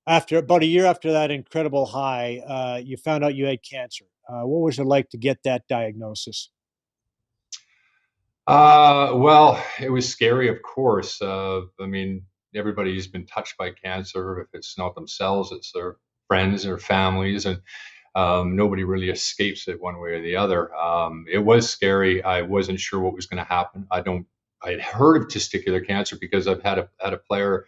After about a year after that incredible high, you found out you had cancer. What was it like to get that diagnosis? Well, it was scary, of course. I mean, everybody's been touched by cancer. If it's not themselves, it's their friends or families, and nobody really escapes it one way or the other. It was scary. I wasn't sure what was going to happen. I had heard of testicular cancer because I've had a player,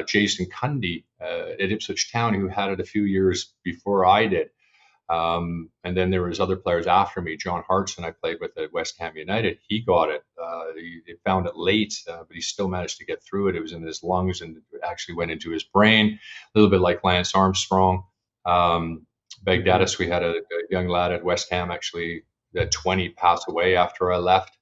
Jason Cundy, at Ipswich Town, who had it a few years before I did. And then there was other players after me. John Hartson, I played with at West Ham United. He got it. He found it late, but he still managed to get through it. It was in his lungs and it actually went into his brain, a little bit like Lance Armstrong. Mhm. Baghdadis, we had a young lad at West Ham actually at 20 pass away after I left.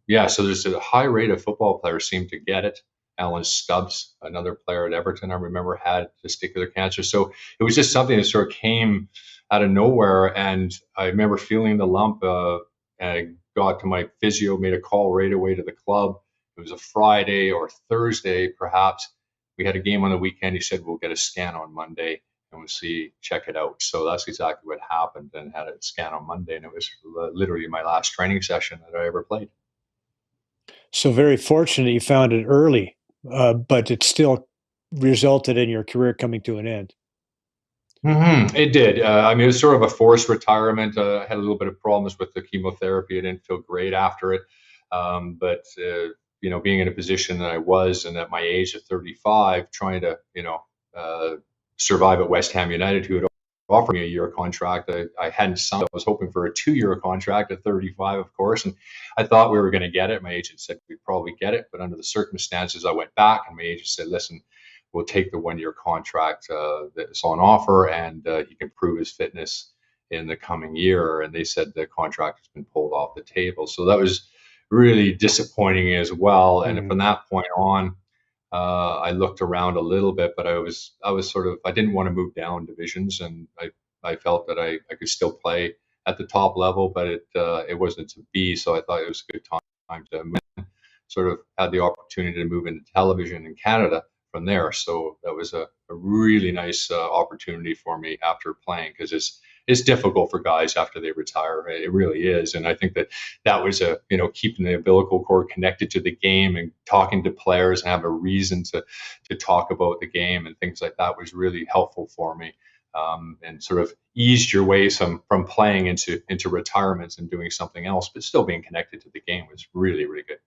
Yeah, so there's a high rate of football players seem to get it. Alan Stubbs, another player at Everton, I remember had testicular cancer. So it was just something that sort of came out of nowhere. And I remember feeling the lump. And I got to my physio, made a call right away to the club. It was a Friday or Thursday, perhaps. We had a game on the weekend. He said, we'll get a scan on Monday and we'll see, check it out. So that's exactly what happened, and had a scan on Monday. And it was literally my last training session that I ever played. So very fortunate you found it early, but it still resulted in your career coming to an end. It did. I mean, it was sort of a forced retirement. I had a little bit of problems with the chemotherapy. I didn't feel great after it. But being in a position that I was, and at my age of 35, trying to, survive at West Ham United, who had offered me a year contract. I hadn't signed. I was hoping for a 2-year contract at 35, of course, and I thought we were going to get it. My agent said we'd probably get it, but under the circumstances, I went back, and my agent said, "Listen, we'll take the 1-year contract that's on offer, and he can prove his fitness in the coming year." And they said the contract has been pulled off the table. So that was really disappointing as well. And from Mhm. that point on, I looked around a little bit, but I was sort of, I didn't want to move down divisions, and I felt that I could still play at the top level, but it wasn't to be. So I thought it was a good time to sort of had the opportunity to move into television in Canada from there. So that was a really nice opportunity for me after playing, because it's difficult for guys after they retire. It really is, and I think that was keeping the umbilical cord connected to the game and talking to players and have a reason to talk about the game and things like that was really helpful for me. And sort of eased your way from playing into retirements and doing something else, but still being connected to the game was really, really good.